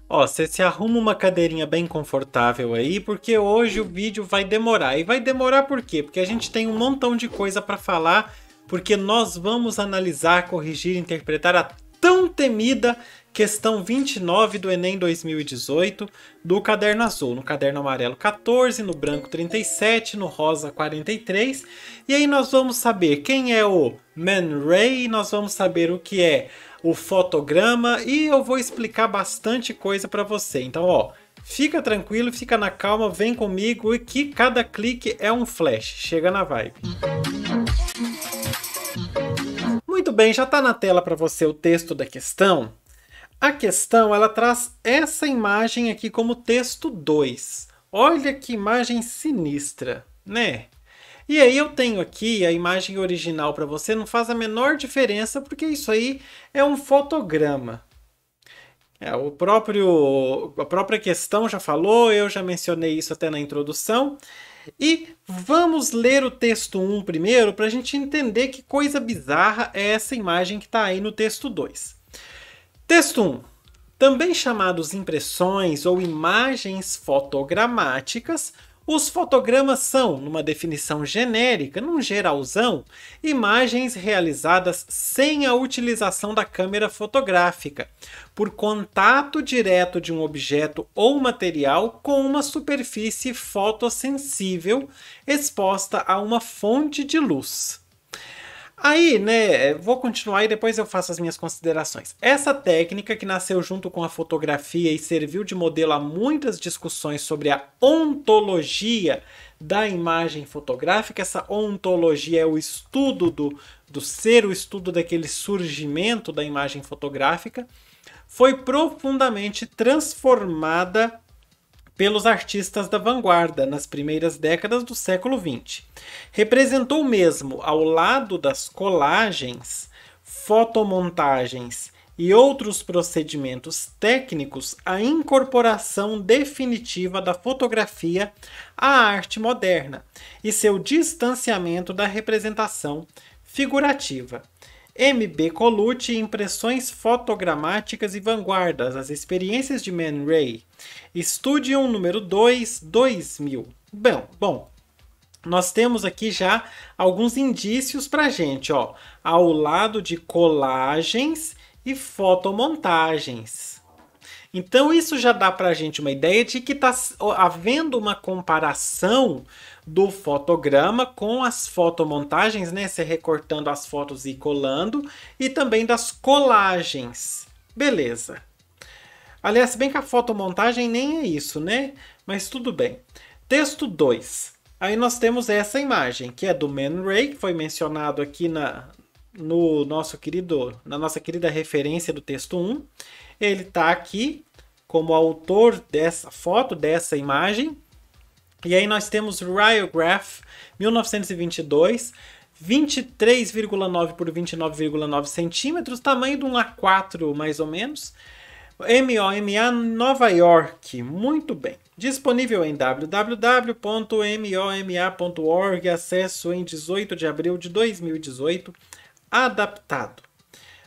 Ó, você se arruma uma cadeirinha bem confortável aí, porque hoje o vídeo vai demorar. E vai demorar por quê? Porque a gente tem um montão de coisa para falar, porque nós vamos analisar, corrigir e interpretar a tão temida questão 29 do Enem 2018 do caderno azul. No caderno amarelo 14, no branco 37, no rosa 43. E aí nós vamos saber quem é o Man Ray, nós vamos saber o que é o fotograma e eu vou explicar bastante coisa para você. Então, ó, fica tranquilo, fica na calma, vem comigo e que cada clique é um flash. Chega na vibe. Muito bem, já está na tela para você o texto da questão. A questão, ela traz essa imagem aqui como texto 2. Olha que imagem sinistra, né? E aí eu tenho aqui a imagem original para você, não faz a menor diferença porque isso aí é um fotograma. A própria questão já falou, eu já mencionei isso até na introdução. E vamos ler o texto 1 primeiro para a gente entender que coisa bizarra é essa imagem que está aí no texto 2. Texto 1. Também chamados impressões ou imagens fotogramáticas, os fotogramas são, numa definição genérica, num geralzão, imagens realizadas sem a utilização da câmera fotográfica, por contato direto de um objeto ou material com uma superfície fotossensível exposta a uma fonte de luz. Aí, né, vou continuar e depois eu faço as minhas considerações. Essa técnica, que nasceu junto com a fotografia e serviu de modelo a muitas discussões sobre a ontologia da imagem fotográfica, essa ontologia é o estudo do ser, o estudo daquele surgimento da imagem fotográfica, foi profundamente transformada pelos artistas da vanguarda nas primeiras décadas do século XX. Representou mesmo, ao lado das colagens, fotomontagens e outros procedimentos técnicos, a incorporação definitiva da fotografia à arte moderna e seu distanciamento da representação figurativa. M.B. Colucci, Impressões Fotogramáticas e Vanguardas, as experiências de Man Ray. Studium número 2, 2000. Bom, nós temos aqui já alguns indícios para a gente, ó, ao lado de colagens e fotomontagens. Então isso já dá para a gente uma ideia de que está havendo uma comparação do fotograma com as fotomontagens, né? Você recortando as fotos e colando, e também das colagens. Beleza. Aliás, se bem que a fotomontagem nem é isso, né? Mas tudo bem. Texto 2. Aí nós temos essa imagem, que é do Man Ray, que foi mencionado aqui na nossa querida referência do texto 1. Ele está aqui como autor dessa foto, dessa imagem. E aí nós temos Rayograph, 1922, 23,9 por 29,9 centímetros, tamanho de um A4 mais ou menos. MoMA Nova York, muito bem. Disponível em www.moma.org, acesso em 18 de abril de 2018, adaptado.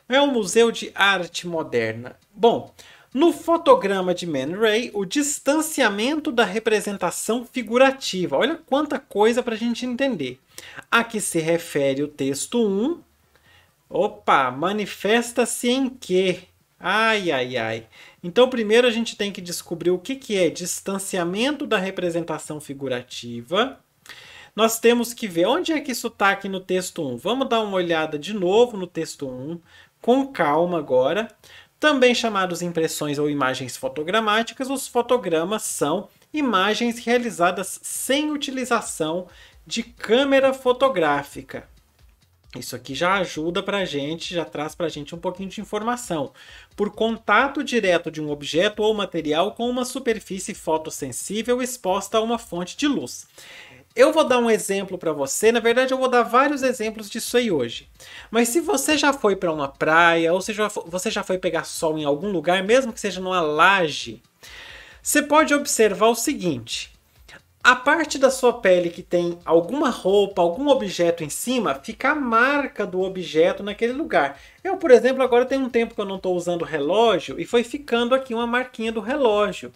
É um museu de arte moderna. Bom, no fotograma de Man Ray, o distanciamento da representação figurativa. Olha quanta coisa para a gente entender. A que se refere o texto 1. Opa, manifesta-se em quê? Ai, ai, ai. Então, primeiro a gente tem que descobrir o que é distanciamento da representação figurativa. Nós temos que ver onde é que isso está aqui no texto 1. Vamos dar uma olhada de novo no texto 1, com calma agora. Também chamados impressões ou imagens fotogramáticas, os fotogramas são imagens realizadas sem utilização de câmera fotográfica. Isso aqui já ajuda para a gente, já traz para a gente um pouquinho de informação. Por contato direto de um objeto ou material com uma superfície fotossensível exposta a uma fonte de luz. Eu vou dar um exemplo para você, na verdade eu vou dar vários exemplos disso aí hoje. Mas se você já foi para uma praia, ou seja, você já foi pegar sol em algum lugar, mesmo que seja numa laje, você pode observar o seguinte. A parte da sua pele que tem alguma roupa, algum objeto em cima, fica a marca do objeto naquele lugar. Eu, por exemplo, agora tem um tempo que eu não estou usando relógio e foi ficando aqui uma marquinha do relógio.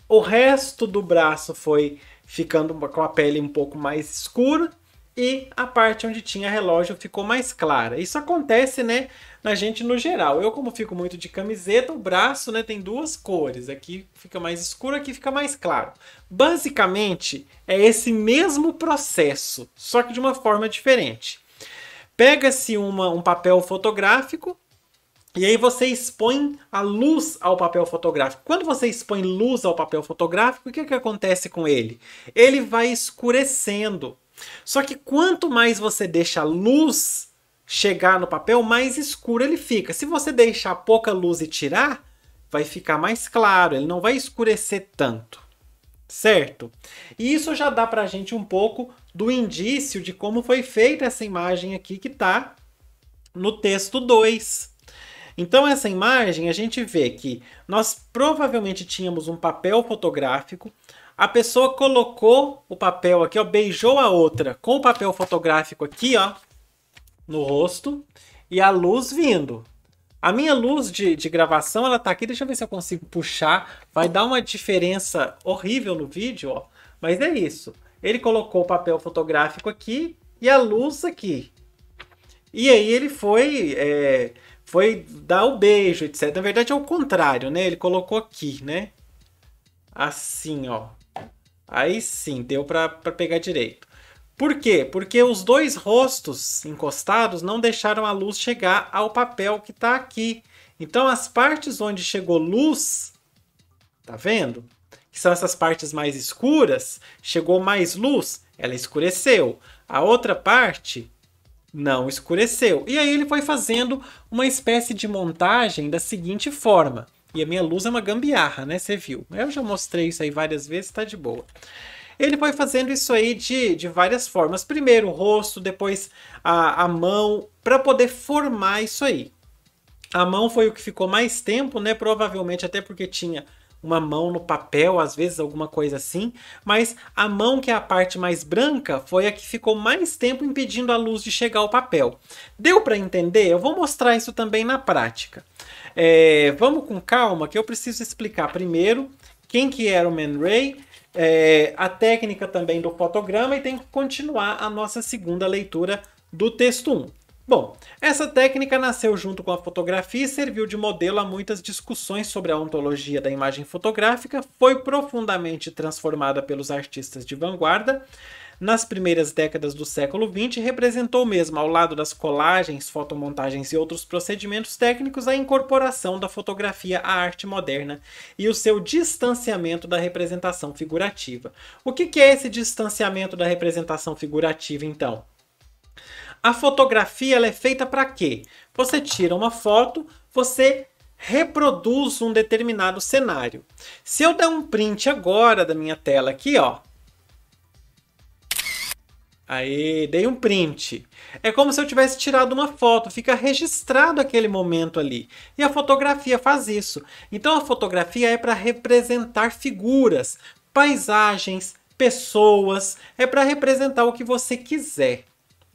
O resto do braço foi ficando com a pele um pouco mais escura e a parte onde tinha relógio ficou mais clara. Isso acontece, né, na gente no geral. Eu, como fico muito de camiseta, o braço, né, tem duas cores. Aqui fica mais escuro, aqui fica mais claro. Basicamente, é esse mesmo processo, só que de uma forma diferente. Pega-se um papel fotográfico e aí você expõe a luz ao papel fotográfico. Quando você expõe luz ao papel fotográfico, o que acontece com ele? Ele vai escurecendo. Só que quanto mais você deixa a luz chegar no papel, mais escuro ele fica. Se você deixar pouca luz e tirar, vai ficar mais claro, ele não vai escurecer tanto. Certo? E isso já dá pra gente um pouco do indício de como foi feita essa imagem aqui que está no texto 2. Então, essa imagem, a gente vê que nós provavelmente tínhamos um papel fotográfico, a pessoa colocou o papel aqui, ó, beijou a outra com o papel fotográfico aqui, ó, no rosto, e a luz vindo. A minha luz de gravação, ela tá aqui, deixa eu ver se eu consigo puxar, vai dar uma diferença horrível no vídeo, ó, mas é isso. Ele colocou o papel fotográfico aqui e a luz aqui. E aí ele foi dar o beijo, etc. Na verdade é o contrário, né? Ele colocou aqui, né? Assim, ó. Aí sim, deu pra pegar direito. Por quê? Porque os dois rostos encostados não deixaram a luz chegar ao papel que tá aqui. Então as partes onde chegou luz, tá vendo? Que são essas partes mais escuras, chegou mais luz, ela escureceu. A outra parte não escureceu. E aí ele foi fazendo uma espécie de montagem da seguinte forma. E a minha luz é uma gambiarra, né? Você viu. Eu já mostrei isso aí várias vezes, tá de boa. Ele foi fazendo isso aí de várias formas. Primeiro o rosto, depois a mão, para poder formar isso aí. A mão foi o que ficou mais tempo, né? Provavelmente até porque tinha uma mão no papel, às vezes alguma coisa assim, mas a mão, que é a parte mais branca, foi a que ficou mais tempo impedindo a luz de chegar ao papel. Deu para entender? Eu vou mostrar isso também na prática. Vamos com calma, que eu preciso explicar primeiro quem que era o Man Ray, a técnica também do fotograma, e tem que continuar a nossa segunda leitura do texto 1. Bom, essa técnica nasceu junto com a fotografia e serviu de modelo a muitas discussões sobre a ontologia da imagem fotográfica, foi profundamente transformada pelos artistas de vanguarda nas primeiras décadas do século XX e representou mesmo, ao lado das colagens, fotomontagens e outros procedimentos técnicos, a incorporação da fotografia à arte moderna e o seu distanciamento da representação figurativa. O que é esse distanciamento da representação figurativa, então? A fotografia, ela é feita para quê? Você tira uma foto, você reproduz um determinado cenário. Se eu der um print agora da minha tela aqui, ó. Aí, dei um print. É como se eu tivesse tirado uma foto, fica registrado aquele momento ali. E a fotografia faz isso. Então a fotografia é para representar figuras, paisagens, pessoas, é para representar o que você quiser.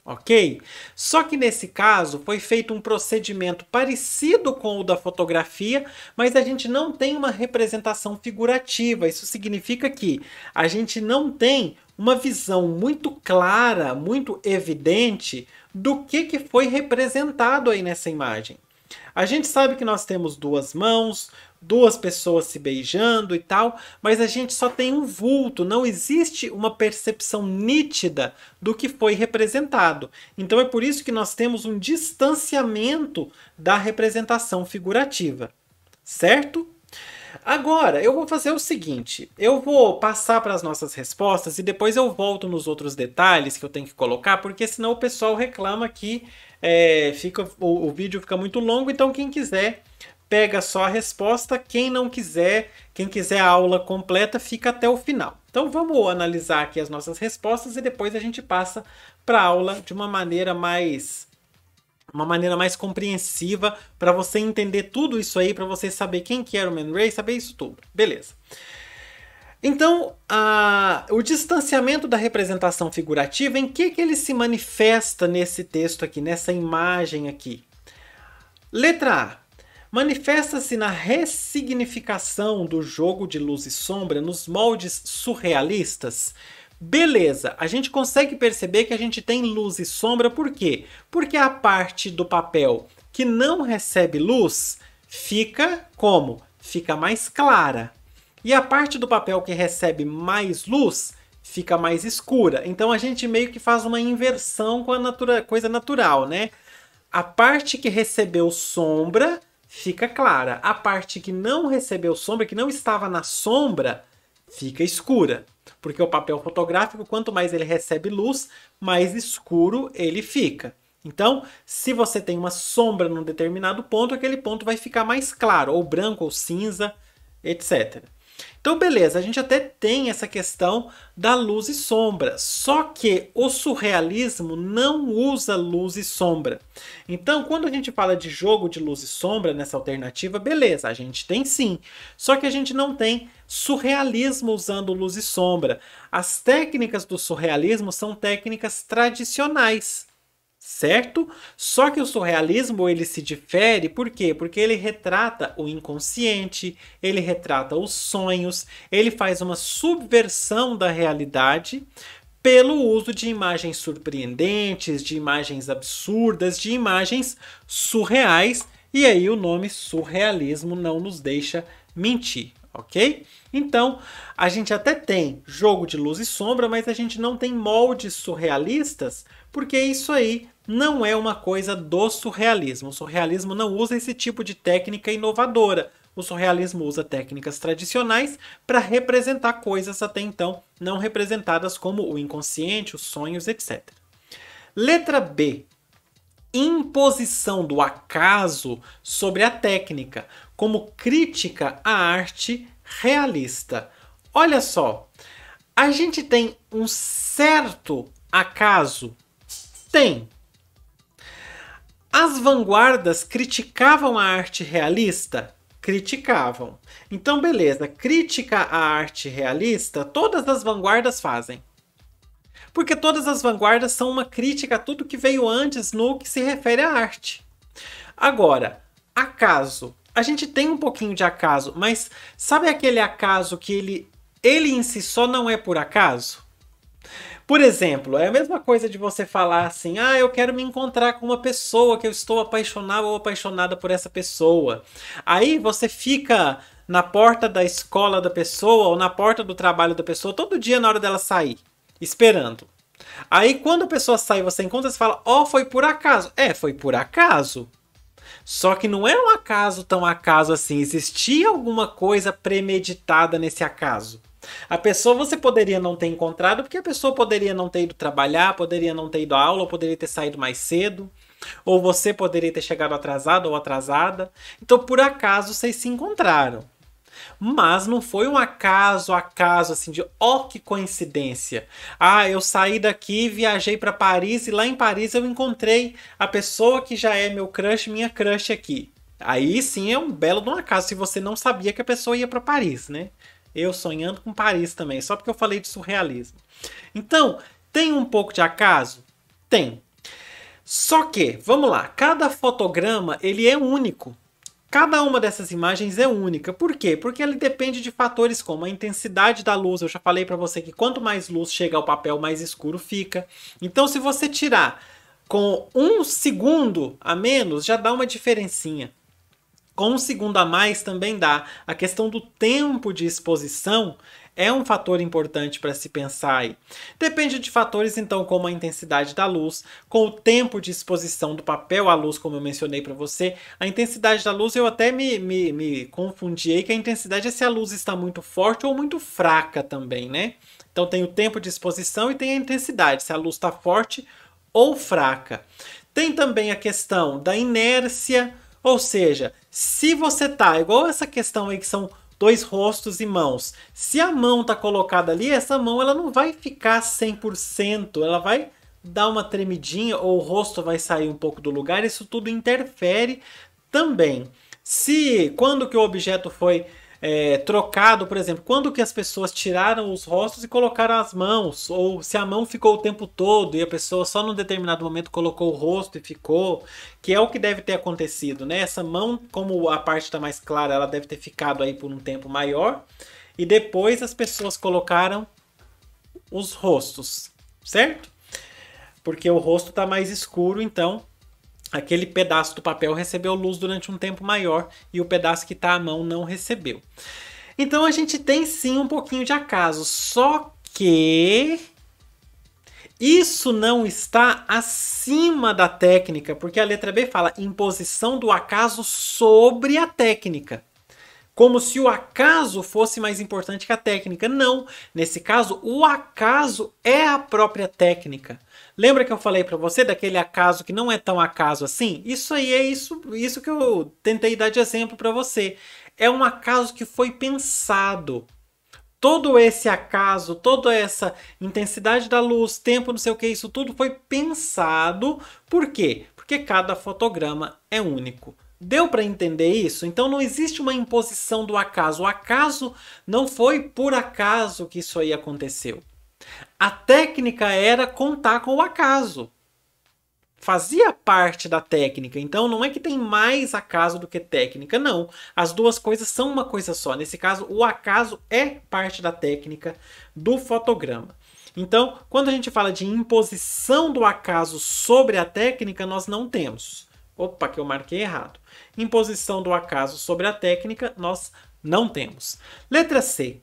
Ok? Só que nesse caso foi feito um procedimento parecido com o da fotografia, mas a gente não tem uma representação figurativa. Isso significa que a gente não tem uma visão muito clara, muito evidente do que foi representado aí nessa imagem. A gente sabe que nós temos duas mãos, duas pessoas se beijando e tal, mas a gente só tem um vulto, não existe uma percepção nítida do que foi representado. Então é por isso que nós temos um distanciamento da representação figurativa, certo? Agora, eu vou fazer o seguinte, eu vou passar para as nossas respostas e depois eu volto nos outros detalhes que eu tenho que colocar, porque senão o pessoal reclama que o vídeo fica muito longo, então quem quiser pega só a resposta, quem não quiser, quem quiser a aula completa, fica até o final. Então vamos analisar aqui as nossas respostas e depois a gente passa para a aula de uma maneira mais compreensiva, para você entender tudo isso aí, para você saber quem que era o Man Ray, saber isso tudo. Beleza. Então, o distanciamento da representação figurativa, em que ele se manifesta nesse texto aqui, nessa imagem aqui? Letra A. Manifesta-se na ressignificação do jogo de luz e sombra nos moldes surrealistas. Beleza, a gente consegue perceber que a gente tem luz e sombra, por quê? Porque a parte do papel que não recebe luz fica como? Fica mais clara. E a parte do papel que recebe mais luz fica mais escura. Então a gente meio que faz uma inversão com a coisa natural, né? A parte que recebeu sombra fica clara. A parte que não recebeu sombra, que não estava na sombra, fica escura. Porque o papel fotográfico, quanto mais ele recebe luz, mais escuro ele fica. Então, se você tem uma sombra num determinado ponto, aquele ponto vai ficar mais claro, ou branco, ou cinza, etc. Então, beleza, a gente até tem essa questão da luz e sombra, só que o surrealismo não usa luz e sombra. Então, quando a gente fala de jogo de luz e sombra nessa alternativa, beleza, a gente tem sim, só que a gente não tem surrealismo usando luz e sombra. As técnicas do surrealismo são técnicas tradicionais. Certo? Só que o surrealismo ele se difere, por quê? Porque ele retrata o inconsciente, ele retrata os sonhos, ele faz uma subversão da realidade pelo uso de imagens surpreendentes, de imagens absurdas, de imagens surreais, e aí o nome surrealismo não nos deixa mentir. Ok? Então, a gente até tem jogo de luz e sombra, mas a gente não tem moldes surrealistas, porque isso aí não é uma coisa do surrealismo. O surrealismo não usa esse tipo de técnica inovadora. O surrealismo usa técnicas tradicionais para representar coisas até então não representadas, como o inconsciente, os sonhos, etc. Letra B. Imposição do acaso sobre a técnica, como crítica à arte realista. Olha só, a gente tem um certo acaso? Tem. As vanguardas criticavam a arte realista? Criticavam. Então, beleza, crítica à arte realista, todas as vanguardas fazem. Porque todas as vanguardas são uma crítica a tudo que veio antes no que se refere à arte. Agora, acaso. A gente tem um pouquinho de acaso, mas sabe aquele acaso que ele em si só não é por acaso? Por exemplo, é a mesma coisa de você falar assim, eu quero me encontrar com uma pessoa que eu estou apaixonado ou apaixonada por essa pessoa. Aí você fica na porta da escola da pessoa ou na porta do trabalho da pessoa todo dia na hora dela sair, esperando. Aí quando a pessoa sai e você encontra, você fala, foi por acaso. Foi por acaso. Só que não era um acaso tão acaso assim, existia alguma coisa premeditada nesse acaso. A pessoa você poderia não ter encontrado porque a pessoa poderia não ter ido trabalhar, poderia não ter ido à aula, ou poderia ter saído mais cedo, ou você poderia ter chegado atrasado ou atrasada. Então, por acaso, vocês se encontraram. Mas não foi um acaso assim de que coincidência. Eu saí daqui, viajei para Paris e lá em Paris eu encontrei a pessoa que já é meu crush, minha crush aqui. Aí sim é um belo de um acaso se você não sabia que a pessoa ia para Paris, né? Eu sonhando com Paris também, só porque eu falei de surrealismo. Então, tem um pouco de acaso? Tem. Só que, vamos lá, cada fotograma ele é único. Cada uma dessas imagens é única. Por quê? Porque ele depende de fatores como a intensidade da luz. Eu já falei para você que quanto mais luz chega ao papel, mais escuro fica. Então, se você tirar com 1 segundo a menos, já dá uma diferencinha. Com 1 segundo a mais também dá. A questão do tempo de exposição é um fator importante para se pensar aí. Depende de fatores, então, como a intensidade da luz, com o tempo de exposição do papel à luz, como eu mencionei para você. A intensidade da luz, eu até me confundi aí, que a intensidade é se a luz está muito forte ou muito fraca também, né? Então tem o tempo de exposição e tem a intensidade, se a luz está forte ou fraca. Tem também a questão da inércia, ou seja, se você tá igual essa questão aí que são 2 rostos e mãos, se a mão tá colocada ali, essa mão ela não vai ficar 100%, ela vai dar uma tremidinha ou o rosto vai sair um pouco do lugar, isso tudo interfere também. Se quando que o objeto foi trocado, por exemplo, quando que as pessoas tiraram os rostos e colocaram as mãos, ou se a mão ficou o tempo todo e a pessoa só num determinado momento colocou o rosto e ficou, que é o que deve ter acontecido, né? Essa mão, como a parte está mais clara, ela deve ter ficado aí por um tempo maior, e depois as pessoas colocaram os rostos, certo? Porque o rosto está mais escuro, então aquele pedaço do papel recebeu luz durante um tempo maior e o pedaço que está à mão não recebeu. Então a gente tem sim um pouquinho de acaso, só que isso não está acima da técnica, porque a letra B fala imposição do acaso sobre a técnica. Como se o acaso fosse mais importante que a técnica. Não. Nesse caso, o acaso é a própria técnica. Lembra que eu falei para você daquele acaso que não é tão acaso assim? Isso aí é isso que eu tentei dar de exemplo para você. É um acaso que foi pensado. Todo esse acaso, toda essa intensidade da luz, tempo, não sei o que, isso tudo foi pensado. Por quê? Porque cada fotograma é único. Deu para entender isso? Então não existe uma imposição do acaso. O acaso não foi por acaso que isso aí aconteceu. A técnica era contar com o acaso. Fazia parte da técnica. Então não é que tem mais acaso do que técnica. Não. As duas coisas são uma coisa só. Nesse caso, o acaso é parte da técnica do fotograma. Então, quando a gente fala de imposição do acaso sobre a técnica, nós não temos. Opa, que eu marquei errado. Imposição do acaso sobre a técnica, nós não temos. Letra C.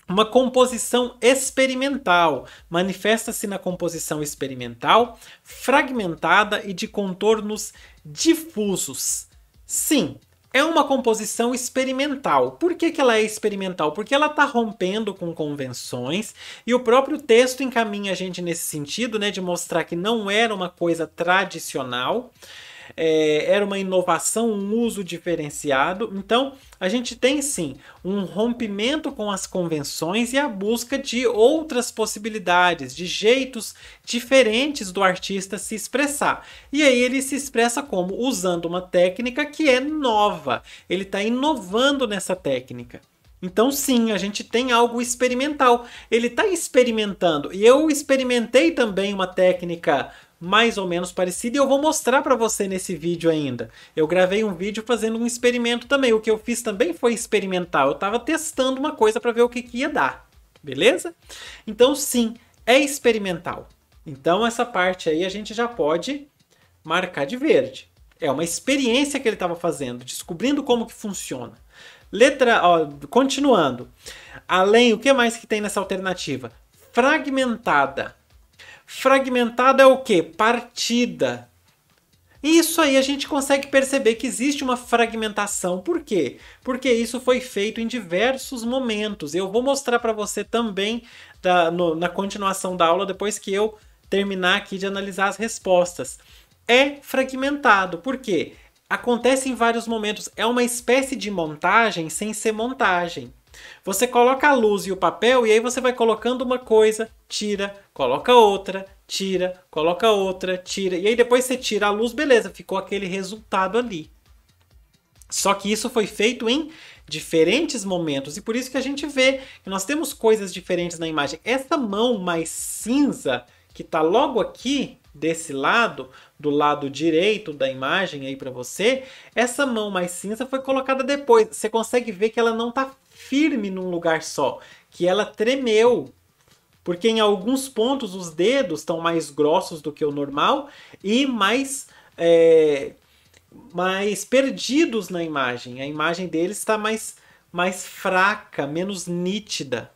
Uma composição experimental. Manifesta-se na composição experimental, fragmentada e de contornos difusos. Sim, é uma composição experimental. Por que ela é experimental? Porque ela está rompendo com convenções e o próprio texto encaminha a gente nesse sentido, né, de mostrar que não era uma coisa tradicional. Era uma inovação, um uso diferenciado. Então, a gente tem sim um rompimento com as convenções e a busca de outras possibilidades, de jeitos diferentes do artista se expressar. E aí ele se expressa como? Usando uma técnica que é nova. Ele está inovando nessa técnica. Então sim, a gente tem algo experimental. Ele está experimentando. E eu experimentei também uma técnica mais ou menos parecida e eu vou mostrar para você nesse vídeo ainda. Eu gravei um vídeo fazendo um experimento também. O que eu fiz também foi experimental. Eu estava testando uma coisa para ver o que ia dar. Beleza? Então sim, é experimental. Então essa parte aí a gente já pode marcar de verde. É uma experiência que ele estava fazendo, descobrindo como que funciona. Continuando. Além, o que mais que tem nessa alternativa? Fragmentada. Fragmentada é o quê? Partida. Isso aí a gente consegue perceber que existe uma fragmentação. Por quê? Porque isso foi feito em diversos momentos. Eu vou mostrar para você também na continuação da aula, depois que eu terminar aqui de analisar as respostas. É fragmentado. Por quê? Acontece em vários momentos. É uma espécie de montagem sem ser montagem. Você coloca a luz e o papel e aí você vai colocando uma coisa, tira, coloca outra, tira, coloca outra, tira. E aí depois você tira a luz, beleza, ficou aquele resultado ali. Só que isso foi feito em diferentes momentos e por isso que a gente vê que nós temos coisas diferentes na imagem. Essa mão mais cinza que está logo aqui desse lado, do lado direito da imagem aí para você, essa mão mais cinza foi colocada depois. Você consegue ver que ela não está firme num lugar só, que ela tremeu, porque em alguns pontos os dedos estão mais grossos do que o normal e mais perdidos na imagem. A imagem deles está mais fraca, menos nítida.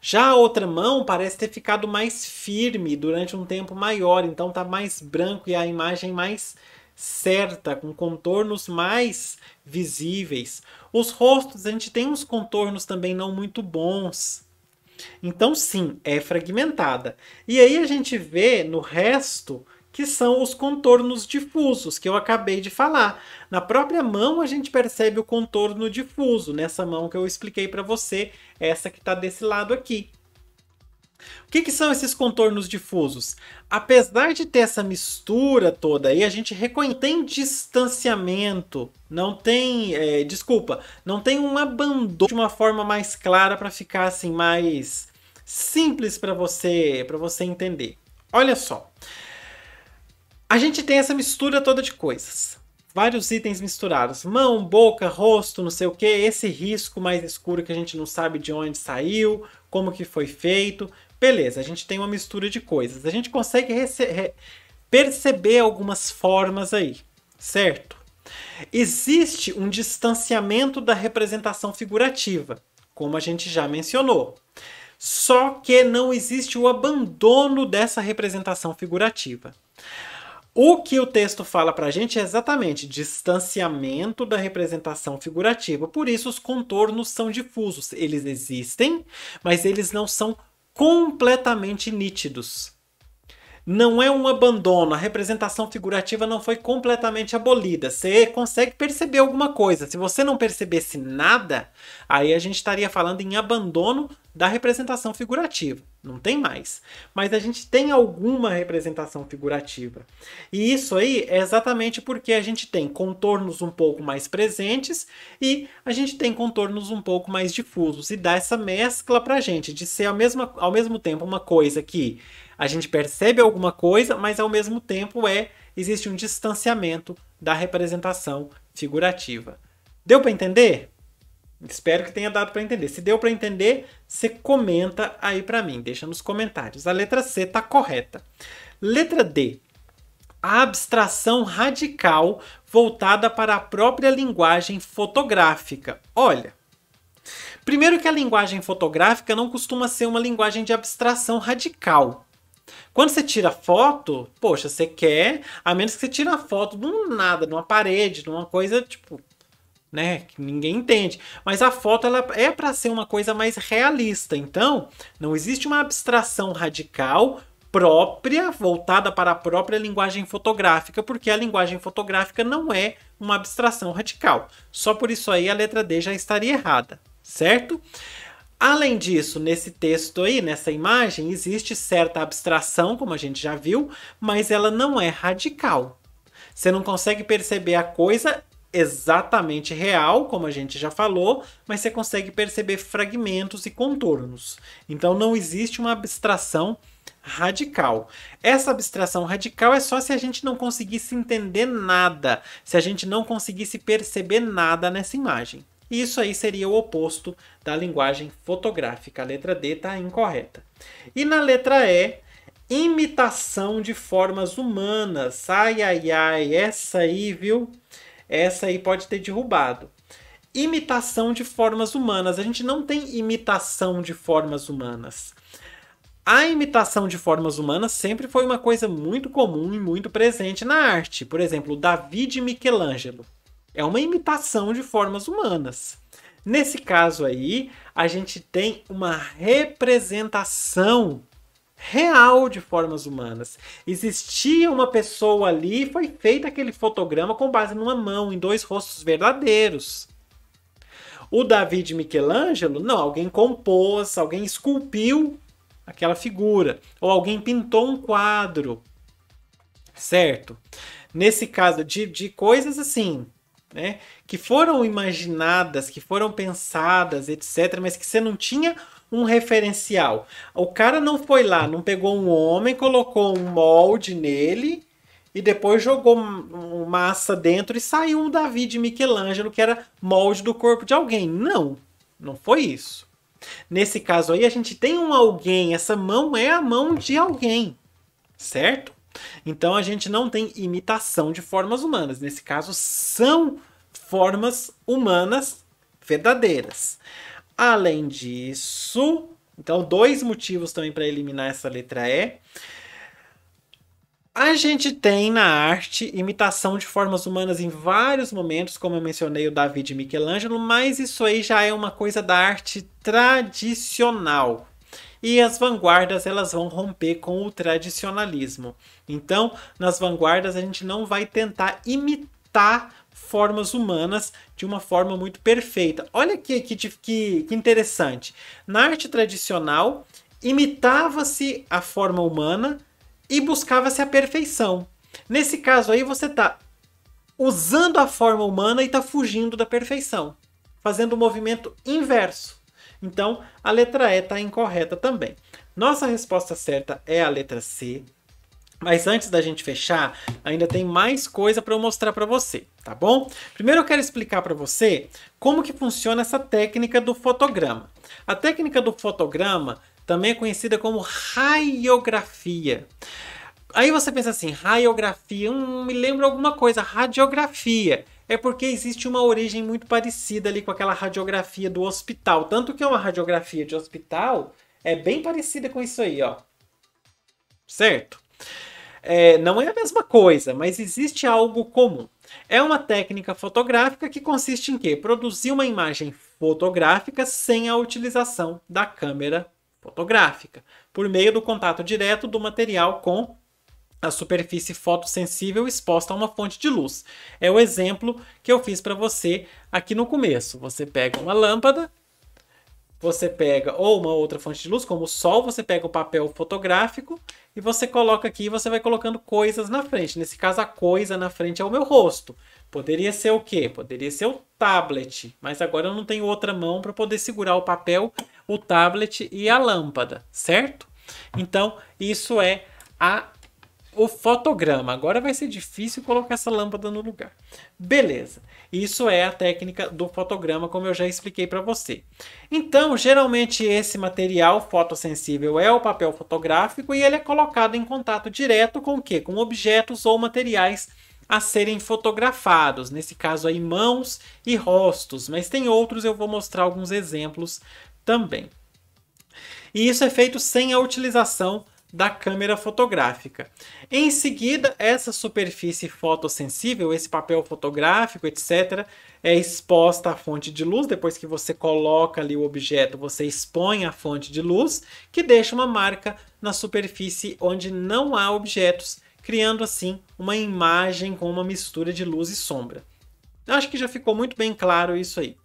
Já a outra mão parece ter ficado mais firme durante um tempo maior, então está mais branco e a imagem mais certa, com contornos mais visíveis. Os rostos, a gente tem uns contornos também não muito bons. Então sim, é fragmentada. E aí a gente vê no resto que são os contornos difusos, que eu acabei de falar. Na própria mão a gente percebe o contorno difuso, nessa mão que eu expliquei para você, essa que está desse lado aqui. O que são esses contornos difusos? Apesar de ter essa mistura toda aí, a gente reconhece tem distanciamento, não tem, não tem um abandono de uma forma mais clara para ficar assim mais simples para você entender. Olha só, a gente tem essa mistura toda de coisas. Vários itens misturados. Mão, boca, rosto, não sei o que. Esse risco mais escuro que a gente não sabe de onde saiu, como que foi feito. Beleza, a gente tem uma mistura de coisas. A gente consegue perceber algumas formas aí, certo? Existe um distanciamento da representação figurativa, como a gente já mencionou. Só que não existe o abandono dessa representação figurativa. O que o texto fala para a gente é exatamente distanciamento da representação figurativa. Por isso, os contornos são difusos. Eles existem, mas eles não são completamente nítidos. Não é um abandono, a representação figurativa não foi completamente abolida. Você consegue perceber alguma coisa. Se você não percebesse nada, aí a gente estaria falando em abandono da representação figurativa. Não tem mais. Mas a gente tem alguma representação figurativa. E isso aí é exatamente porque a gente tem contornos um pouco mais presentes e a gente tem contornos um pouco mais difusos. E dá essa mescla pra gente, de ser ao mesmo tempo uma coisa que a gente percebe alguma coisa, mas ao mesmo tempo existe um distanciamento da representação figurativa. Deu para entender? Espero que tenha dado para entender. Se deu para entender, você comenta aí para mim, deixa nos comentários. A letra C está correta. Letra D. A abstração radical voltada para a própria linguagem fotográfica. Olha, primeiro que a linguagem fotográfica não costuma ser uma linguagem de abstração radical. Quando você tira foto, poxa, você quer, a menos que você tire a foto de um nada, de uma parede, de uma coisa tipo, né, que ninguém entende. Mas a foto ela é para ser uma coisa mais realista. Então, não existe uma abstração radical própria, voltada para a própria linguagem fotográfica, porque a linguagem fotográfica não é uma abstração radical. Só por isso aí a letra D já estaria errada, certo? Além disso, nesse texto aí, nessa imagem, existe certa abstração, como a gente já viu, mas ela não é radical. Você não consegue perceber a coisa exatamente real, como a gente já falou, mas você consegue perceber fragmentos e contornos. Então não existe uma abstração radical. Essa abstração radical é só se a gente não conseguisse entender nada, se a gente não conseguisse perceber nada nessa imagem. Isso aí seria o oposto da linguagem fotográfica. A letra D está incorreta. E na letra E, imitação de formas humanas. Ai, ai, ai, essa aí, viu? Essa aí pode ter derrubado. Imitação de formas humanas. A gente não tem imitação de formas humanas. A imitação de formas humanas sempre foi uma coisa muito comum e muito presente na arte. Por exemplo, Davi de Michelangelo. É uma imitação de formas humanas. Nesse caso aí, a gente tem uma representação real de formas humanas. Existia uma pessoa ali e foi feito aquele fotograma com base numa mão, em dois rostos verdadeiros. O Davi de Michelangelo, não, alguém compôs, alguém esculpiu aquela figura, ou alguém pintou um quadro, certo? Nesse caso de coisas assim, né, que foram imaginadas, que foram pensadas, etc., mas que você não tinha um referencial. O cara não foi lá, não pegou um homem, colocou um molde nele e depois jogou massa dentro e saiu um Davi de Michelangelo que era molde do corpo de alguém. Não, não foi isso. Nesse caso aí a gente tem um alguém, essa mão é a mão de alguém, certo? Então a gente não tem imitação de formas humanas. Nesse caso, são formas humanas verdadeiras. Além disso, então, dois motivos também para eliminar essa letra E. A gente tem na arte imitação de formas humanas em vários momentos, como eu mencionei o Davi de Michelangelo, mas isso aí já é uma coisa da arte tradicional. E as vanguardas elas vão romper com o tradicionalismo. Então, nas vanguardas a gente não vai tentar imitar formas humanas de uma forma muito perfeita. Olha que interessante. Na arte tradicional imitava-se a forma humana e buscava-se a perfeição. Nesse caso aí, você está usando a forma humana e está fugindo da perfeição, fazendo o movimento inverso. Então, a letra E está incorreta também. Nossa resposta certa é a letra C. Mas antes da gente fechar, ainda tem mais coisa para eu mostrar para você, tá bom? Primeiro eu quero explicar para você como que funciona essa técnica do fotograma. A técnica do fotograma também é conhecida como raiografia. Aí você pensa assim, raiografia, me lembra alguma coisa, radiografia. É porque existe uma origem muito parecida ali com aquela radiografia do hospital. Tanto que uma radiografia de hospital é bem parecida com isso aí, ó. Certo? Não é a mesma coisa, mas existe algo comum. É uma técnica fotográfica que consiste em quê? Produzir uma imagem fotográfica sem a utilização da câmera fotográfica, por meio do contato direto do material com a superfície fotossensível exposta a uma fonte de luz. É o exemplo que eu fiz para você aqui no começo. Você pega uma lâmpada, você pega ou uma outra fonte de luz, como o sol, você pega o papel fotográfico e você coloca aqui e você vai colocando coisas na frente. Nesse caso, a coisa na frente é o meu rosto. Poderia ser o quê? Poderia ser o tablet, mas agora eu não tenho outra mão para poder segurar o papel, o tablet e a lâmpada, certo? Então, isso é o fotograma. Agora vai ser difícil colocar essa lâmpada no lugar. Beleza. Isso é a técnica do fotograma, como eu já expliquei para você. Então, geralmente esse material fotossensível é o papel fotográfico e ele é colocado em contato direto com o quê? Com objetos ou materiais a serem fotografados. Nesse caso aí, mãos e rostos. Mas tem outros, eu vou mostrar alguns exemplos também. E isso é feito sem a utilização da câmera fotográfica. Em seguida, essa superfície fotossensível, esse papel fotográfico, etc., é exposta à fonte de luz. Depois que você coloca ali o objeto, você expõe a fonte de luz, que deixa uma marca na superfície onde não há objetos, criando assim uma imagem com uma mistura de luz e sombra. Acho que já ficou muito bem claro isso aí.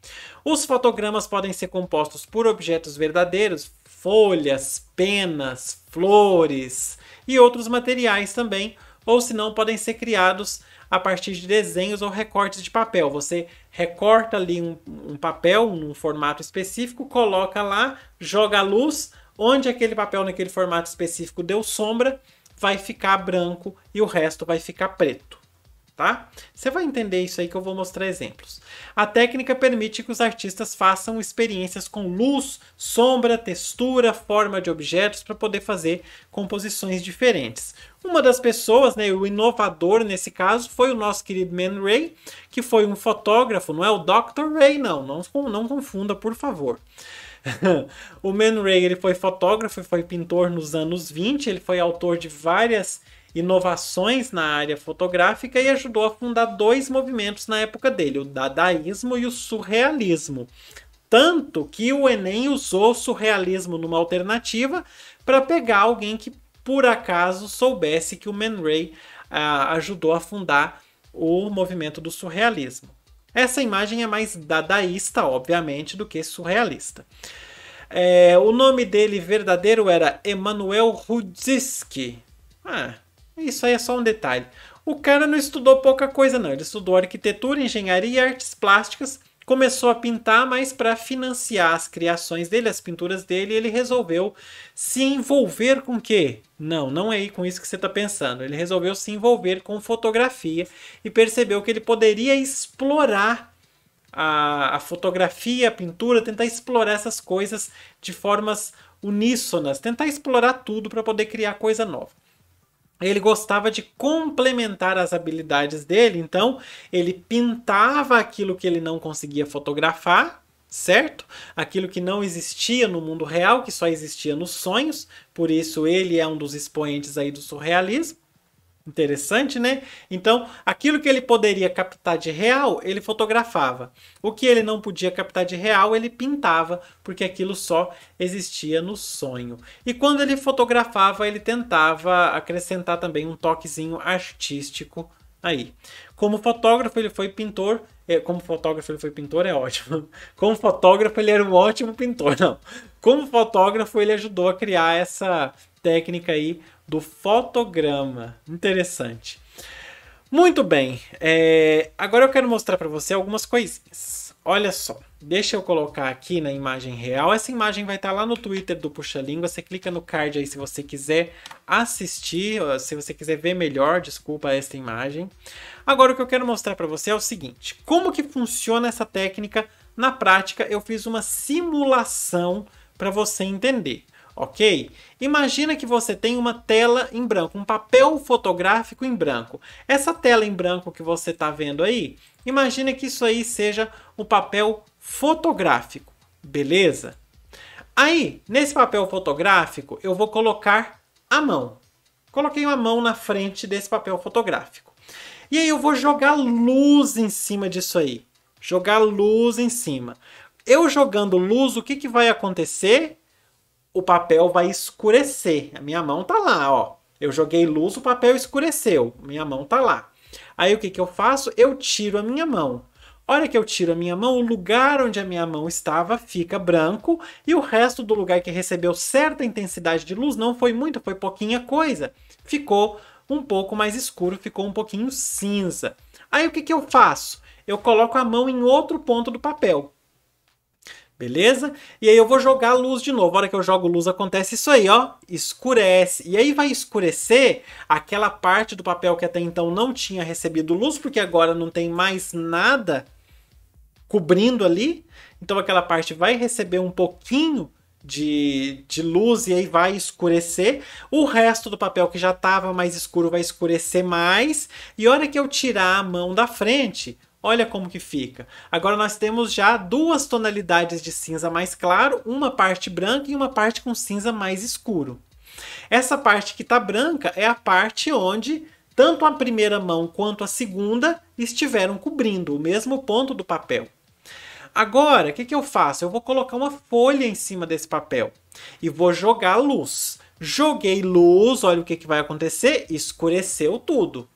Os fotogramas podem ser compostos por objetos verdadeiros, folhas, penas, flores e outros materiais também, ou se não, podem ser criados a partir de desenhos ou recortes de papel. Você recorta ali um papel num formato específico, coloca lá, joga a luz, onde aquele papel naquele formato específico deu sombra, vai ficar branco e o resto vai ficar preto. Tá? Você vai entender isso aí que eu vou mostrar exemplos. A técnica permite que os artistas façam experiências com luz, sombra, textura, forma de objetos para poder fazer composições diferentes. Uma das pessoas, né, o inovador nesse caso, foi o nosso querido Man Ray, que foi um fotógrafo, não é o Dr. Ray, não confunda, por favor. O Man Ray, ele foi fotógrafo e foi pintor nos anos 20, ele foi autor de várias inovações na área fotográfica e ajudou a fundar dois movimentos na época dele, o dadaísmo e o surrealismo. Tanto que o Enem usou o surrealismo numa alternativa para pegar alguém que por acaso soubesse que o Man Ray ajudou a fundar o movimento do surrealismo. Essa imagem é mais dadaísta, obviamente, do que surrealista. O nome dele verdadeiro era Emanuel Rudziński. Isso aí é só um detalhe. O cara não estudou pouca coisa não, ele estudou arquitetura, engenharia e artes plásticas, começou a pintar, mas para financiar as criações dele, as pinturas dele, ele resolveu se envolver com o quê? Não é com isso que você está pensando. Ele resolveu se envolver com fotografia e percebeu que ele poderia explorar a fotografia, a pintura, tentar explorar essas coisas de formas uníssonas, tentar explorar tudo para poder criar coisa nova. Ele gostava de complementar as habilidades dele, então ele pintava aquilo que ele não conseguia fotografar, certo? Aquilo que não existia no mundo real, que só existia nos sonhos, por isso ele é um dos expoentes aí do surrealismo. Interessante, né? Então, aquilo que ele poderia captar de real, ele fotografava. O que ele não podia captar de real, ele pintava, porque aquilo só existia no sonho. E quando ele fotografava, ele tentava acrescentar também um toquezinho artístico Aí. Como fotógrafo, ele foi pintor. Como fotógrafo, ele foi pintor, é ótimo. Como fotógrafo, ele era um ótimo pintor. Não. Como fotógrafo, ele ajudou a criar essa técnica aí do fotograma. Interessante. Muito bem. Agora eu quero mostrar para você algumas coisinhas. Olha só. Deixa eu colocar aqui na imagem real. Essa imagem vai estar lá no Twitter do Puxa Língua. Você clica no card aí se você quiser assistir, se você quiser ver melhor, desculpa essa imagem. Agora o que eu quero mostrar para você é o seguinte. Como que funciona essa técnica na prática? Eu fiz uma simulação para você entender. Ok? Imagina que você tem uma tela em branco, um papel fotográfico em branco. Essa tela em branco que você está vendo aí, imagina que isso aí seja um papel fotográfico, beleza? Aí, nesse papel fotográfico, eu vou colocar a mão. Coloquei uma mão na frente desse papel fotográfico. E aí eu vou jogar luz em cima disso aí. Jogar luz em cima. Eu jogando luz, o que vai acontecer? O papel vai escurecer. A minha mão tá lá, ó. Eu joguei luz, o papel escureceu. Minha mão tá lá. Aí o que eu faço? Eu tiro a minha mão. A hora que eu tiro a minha mão, o lugar onde a minha mão estava fica branco e o resto do lugar que recebeu certa intensidade de luz, não foi muito, foi pouquinha coisa, ficou um pouco mais escuro, ficou um pouquinho cinza. Aí o que eu faço? Eu coloco a mão em outro ponto do papel. Beleza? E aí eu vou jogar a luz de novo. A hora que eu jogo luz acontece isso aí, ó. Escurece. E aí vai escurecer aquela parte do papel que até então não tinha recebido luz, porque agora não tem mais nada cobrindo ali. Então aquela parte vai receber um pouquinho de luz e aí vai escurecer. O resto do papel que já estava mais escuro vai escurecer mais. E a hora que eu tirar a mão da frente... Olha como que fica. Agora nós temos já duas tonalidades de cinza mais claro, uma parte branca e uma parte com cinza mais escuro. Essa parte que está branca é a parte onde tanto a primeira mão quanto a segunda estiveram cobrindo o mesmo ponto do papel. Agora, o que eu faço? Eu vou colocar uma folha em cima desse papel e vou jogar luz. Joguei luz, olha o que vai acontecer, escureceu tudo.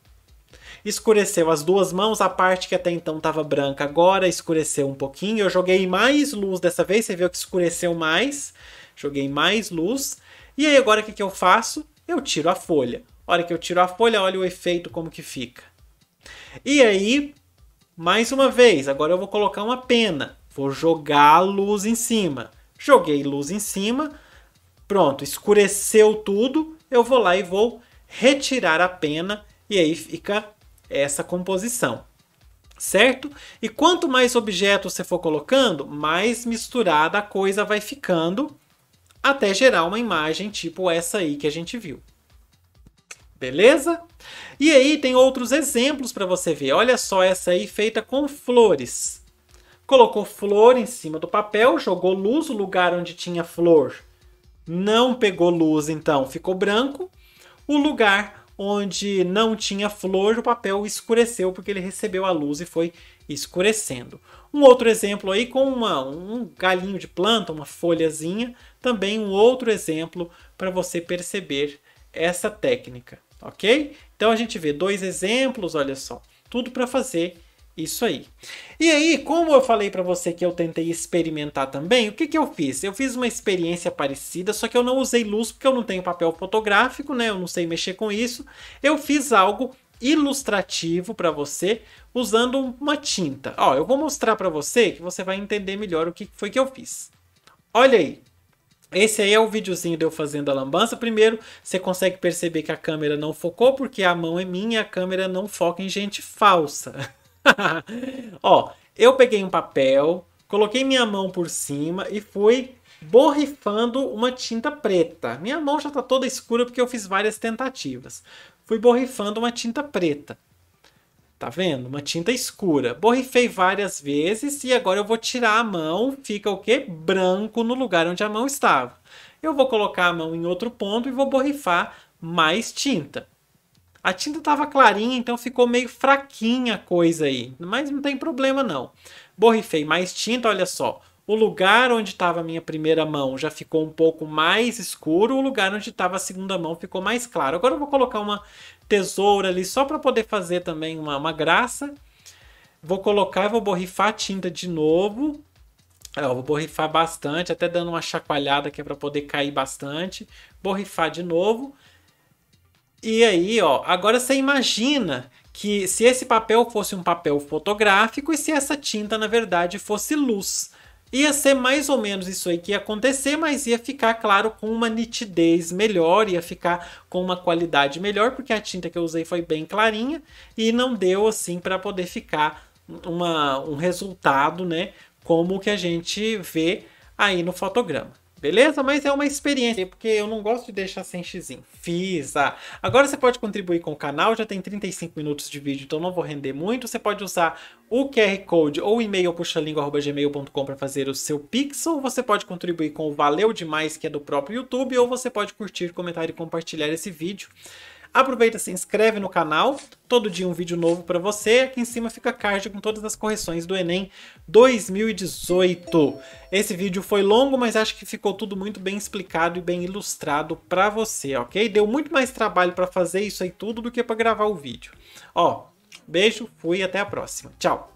Escureceu as duas mãos, a parte que até então estava branca agora escureceu um pouquinho. Eu joguei mais luz dessa vez, você viu que escureceu mais. Joguei mais luz. E aí agora o que eu faço? Eu tiro a folha. A hora que eu tiro a folha, olha o efeito como que fica. E aí, mais uma vez, agora eu vou colocar uma pena. Vou jogar a luz em cima. Joguei luz em cima. Pronto, escureceu tudo. Eu vou lá e vou retirar a pena. E aí fica essa composição, certo? E quanto mais objetos você for colocando, mais misturada a coisa vai ficando até gerar uma imagem tipo essa aí que a gente viu. Beleza? E aí tem outros exemplos para você ver. Olha só essa aí feita com flores. Colocou flor em cima do papel, jogou luz, o lugar onde tinha flor não pegou luz, então ficou branco. O lugar onde não tinha flor, o papel escureceu porque ele recebeu a luz e foi escurecendo. Um outro exemplo aí com um galinho de planta, uma folhazinha, também um outro exemplo para você perceber essa técnica, ok? Então a gente vê dois exemplos, olha só, tudo para fazer isso aí. E aí, como eu falei para você que eu tentei experimentar também, o que eu fiz? Eu fiz uma experiência parecida, só que eu não usei luz porque eu não tenho papel fotográfico, né? Eu não sei mexer com isso. Eu fiz algo ilustrativo para você usando uma tinta. Ó, eu vou mostrar para você que você vai entender melhor o que foi que eu fiz. Olha aí. Esse aí é o videozinho de eu fazendo a lambança. Primeiro, você consegue perceber que a câmera não focou porque a mão é minha e a câmera não foca em gente falsa. Ó, eu peguei um papel, coloquei minha mão por cima e fui borrifando uma tinta preta. Minha mão já está toda escura porque eu fiz várias tentativas. Fui borrifando uma tinta preta. Tá vendo? Uma tinta escura. Borrifei várias vezes e agora eu vou tirar a mão. Fica o quê? Branco no lugar onde a mão estava. Eu vou colocar a mão em outro ponto e vou borrifar mais tinta. A tinta estava clarinha, então ficou meio fraquinha a coisa aí. Mas não tem problema não. Borrifei mais tinta, olha só. O lugar onde estava a minha primeira mão já ficou um pouco mais escuro, o lugar onde estava a segunda mão ficou mais claro. Agora eu vou colocar uma tesoura ali só para poder fazer também uma graça. Vou colocar e vou borrifar a tinta de novo. Eu vou borrifar bastante, até dando uma chacoalhada que é para poder cair bastante. Borrifar de novo. E aí, ó, agora você imagina que se esse papel fosse um papel fotográfico e se essa tinta, na verdade, fosse luz. Ia ser mais ou menos isso aí que ia acontecer, mas ia ficar, claro, com uma nitidez melhor, ia ficar com uma qualidade melhor, porque a tinta que eu usei foi bem clarinha e não deu assim para poder ficar um resultado, né, como o que a gente vê aí no fotograma. Beleza? Mas é uma experiência, porque eu não gosto de deixar sem xizinho. Fiz. Agora você pode contribuir com o canal, já tem 35 minutos de vídeo, então não vou render muito. Você pode usar o QR Code ou o e-mail puxalingua@gmail.com para fazer o seu Pix, ou você pode contribuir com o Valeu Demais, que é do próprio YouTube, ou você pode curtir, comentar e compartilhar esse vídeo. Aproveita, se inscreve no canal, todo dia um vídeo novo para você. Aqui em cima fica card com todas as correções do Enem 2018. Esse vídeo foi longo, mas acho que ficou tudo muito bem explicado e bem ilustrado para você, ok? Deu muito mais trabalho para fazer isso aí tudo do que para gravar o vídeo. Ó, beijo, fui e até a próxima. Tchau!